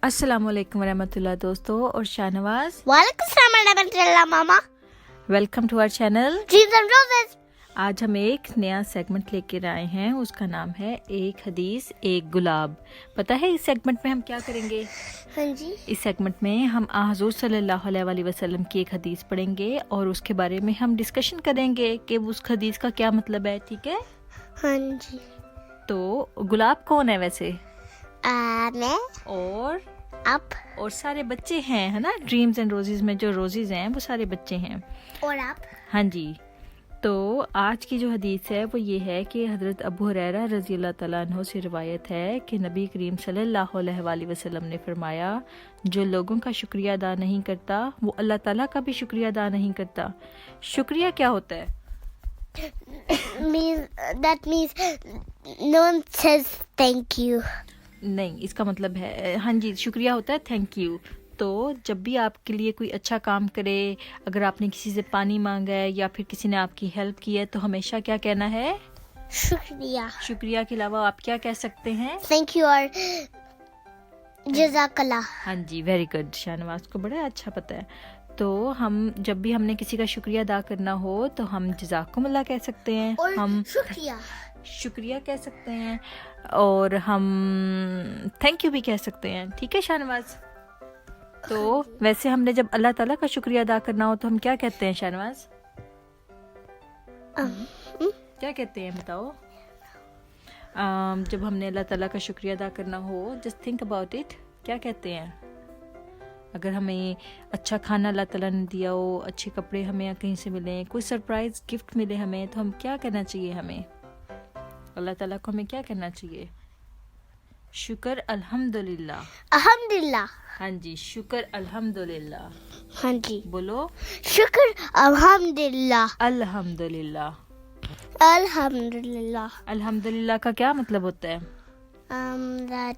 अस्सलाम वालेकुम वरहमतुल्लाह दोस्तों और शाहनवाज, वालेकुम सलाम रहमतुल्लाह मामा। Welcome to our channel dreams and roses. आज हम एक नया सेगमेंट लेकर आए हैं, उसका नाम है एक हदीस एक गुलाब। पता है इस सेगमेंट में हम क्या करेंगे? हाँ जी। इस सेगमेंट में हम हुज़ूर सल्लल्लाहु अलैहि वसल्लम की एक हदीस पढ़ेंगे और उसके बारे में हम डिस्कशन करेंगे कि उस हदीस का क्या मतलब है। ठीक है? हाँ जी। तो गुलाब कौन है वैसे? मैं और आप और सारे बच्चे हैं, है ना? ड्रीम्स एंड रोजेज में जो रोजेज हैं वो सारे बच्चे हैं। और आप। हाँ जी। तो आज की जो हदीस है वो ये है कि हज़रत अबू हुरैरा रज़ी अल्लाह तआला अन्हु से रिवायत है कि नबी करीम सल्लल्लाहु अलैहि वसल्लम ने फरमाया, जो लोगों का शुक्रिया अदा नहीं करता वो अल्लाह ताला का भी शुक्रिया अदा नहीं करता। शुक्रिया क्या होता है? That means no one says thank you. नहीं, इसका मतलब है, हाँ जी, शुक्रिया होता है थैंक यू। तो जब भी आपके लिए कोई अच्छा काम करे, अगर आपने किसी से पानी मांगा है या फिर किसी ने आपकी हेल्प की है, तो हमेशा क्या कहना है? शुक्रिया। शुक्रिया के अलावा आप क्या कह सकते हैं? थैंक यू और जज़ाकल्लाह। हाँ जी, वेरी गुड। शाहनवाज को बड़ा अच्छा पता है। तो हम जब भी हमने किसी का शुक्रिया अदा करना हो तो हम जज़ाकुमुल्लाह कह सकते हैं, और हम शुक्रिया कह सकते हैं और हम थैंक यू भी कह सकते हैं। ठीक है शाहनवाज? तो वैसे हमने जब अल्लाह ताला का शुक्रिया अदा करना हो तो हम क्या कहते हैं शाहनवाज? क्या कहते हैं बताओ? जब हमने अल्लाह ताला का शुक्रिया अदा करना हो, जस्ट थिंक अबाउट इट, क्या कहते हैं? अगर हमें अच्छा खाना अल्लाह ताला ने दिया हो, अच्छे कपड़े हमें कहीं से मिले, कोई सरप्राइज गिफ्ट मिले हमें, तो हम क्या कहना चाहिए? हमें अल्लाह ताला को हमें क्या करना चाहिए? शुक्र अल्हम्दुलिल्लाह। अल्हम्दुलिल्लाह। हाँ जी, शुक्र अल्हम्दुलिल्लाह। हाँ जी, बोलो शुक्र अल्हम्दुलिल्लाह। अल्हम्दुलिल्लाह। अल्हम्दुलिल्लाह। अल्हम्दुलिल्लाह का क्या मतलब होता है? That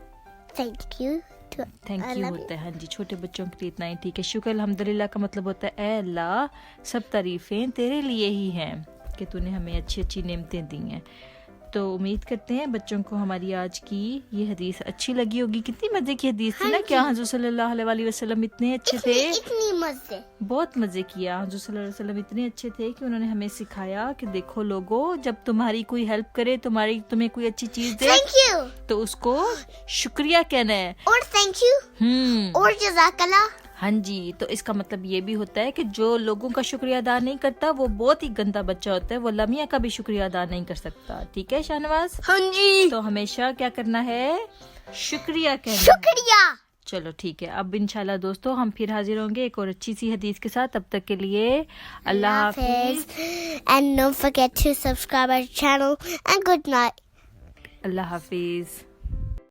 thank you to thank you होता है। हाँ जी, छोटे बच्चों के लिए इतना ही ठीक है। शुक्र अल्हम्दुलिल्लाह का मतलब होता है, ऐ अल्लाह, सब तारीफें तेरे लिए ही हैं कि तूने हमें अच्छी अच्छी नेमतें दी हैं। तो उम्मीद करते हैं बच्चों को हमारी आज की ये हदीस अच्छी लगी होगी। कितनी मजे की हदीस थी ना? क्या हुज़ूर सल्लल्लाहु अलैहि वसल्लम इतने अच्छे थे, इतनी मजे, बहुत मजे किया। हुज़ूर सल्लल्लाहु अलैहि वसल्लम इतने अच्छे थे कि उन्होंने हमें सिखाया कि देखो लोगो, जब तुम्हारी कोई हेल्प करे, तुम्हें कोई अच्छी चीज दे, थैंक यू तो उसको शुक्रिया कहना है और थैंक यू और जज़ाकल्लाह। हाँ जी। तो इसका मतलब ये भी होता है कि जो लोगों का शुक्रिया अदा नहीं करता वो बहुत ही गंदा बच्चा होता है, वो अल्लाह मियां का भी शुक्रिया अदा नहीं कर सकता। ठीक है शाहनवाज? हाँ जी। तो हमेशा क्या करना है? शुक्रिया कहना। शुक्रिया। चलो ठीक है, अब इंशाल्लाह दोस्तों हम फिर हाजिर होंगे एक और अच्छी सी हदीस के साथ। तब तक के लिए अल्लाह हाफिज। And don't forget to subscribe our channel and good night. Allah Hafiz.